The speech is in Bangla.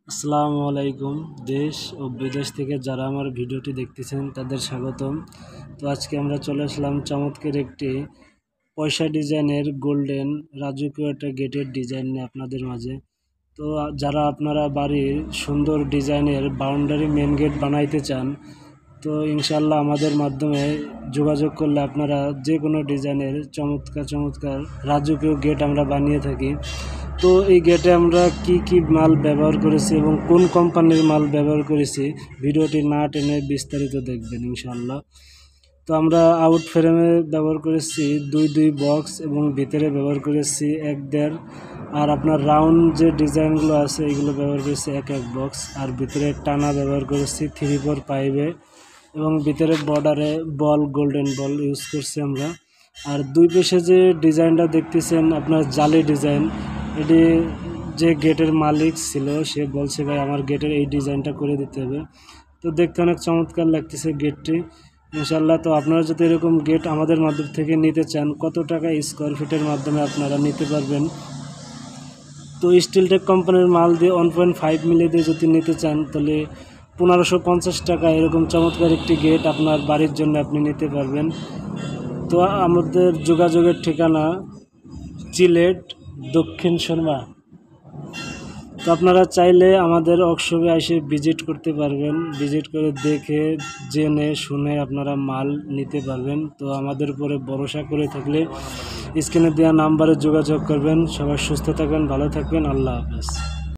আসসালামু আলাইকুম। দেশ ও বিদেশ থেকে যারা আমার ভিডিওটি দেখতেছেন তাদের স্বাগতম। তো আজকে আমরা চলে আসলাম চমৎকার একটি পয়সা ডিজাইনের গোল্ডেন রাজকীয় একটা গেটের ডিজাইন নিয়ে আপনাদের মাঝে। তো যারা আপনারা বাড়ির সুন্দর ডিজাইনের বাউন্ডারি মেন গেট বানাইতে চান, তো ইনশাল্লাহ আমাদের মাধ্যমে যোগাযোগ করলে আপনারা যে কোনো ডিজাইনের চমৎকার রাজকীয় গেট আমরা বানিয়ে থাকি। তো এই গেটে আমরা কি মাল ব্যবহার করেছি এবং কোন কোম্পানির মাল ব্যবহার করেছি ভিডিওটি না টেনে বিস্তারিত দেখবেন ইনশাল্লাহ। তো আমরা আউট ফ্রেমে ব্যবহার করেছি দুই বক্স এবং ভিতরে ব্যবহার করেছি 1.5, আর আপনার রাউন্ড যে ডিজাইনগুলো আছে এগুলো ব্যবহার করেছি এক বক্স, আর ভিতরে টানা ব্যবহার করেছি 3/4 পাইপে এবং ভিতরে বর্ডারে বল গোল্ডেন বল ইউজ করছি আমরা। আর দুই পাশে যে ডিজাইনটা দেখতেছেন আপনার জালি ডিজাইন, এটি যে গেটের মালিক ছিল সে বলছে ভাই আমার গেটের এই ডিজাইনটা করে দিতে হবে। তো দেখতে অনেক চমৎকার লাগতেছে গেটটি ইনশাল্লাহ। তো আপনারা যদি এরকম গেট আমাদের মাধ্যম থেকে নিতে চান, কত টাকা স্কোয়ার ফিটের মাধ্যমে আপনারা নিতে পারবেন, তো স্টিলটেক কোম্পানির মাল দিয়ে 1.5 মিলি দিয়ে যদি নিতে চান তাহলে 1550 টাকা এরকম চমৎকার একটি গেট আপনার বাড়ির জন্য আপনি নিতে পারবেন। তো আমাদের যোগাযোগের ঠিকানা সিলেট দক্ষিণ সুরমা। তো আপনারা চাইলে আমাদের ওয়ার্কশপে এসে ভিজিট করতে পারবেন, ভিজিট করে দেখে জেনে শুনে আপনারা মাল নিতে পারবেন। তো আমাদের উপরে ভরসা করে থাকলে স্ক্রিনে দেওয়া নাম্বারে যোগাযোগ করবেন। সবাই সুস্থ থাকবেন, ভালো থাকবেন, আল্লাহ হাফেজ।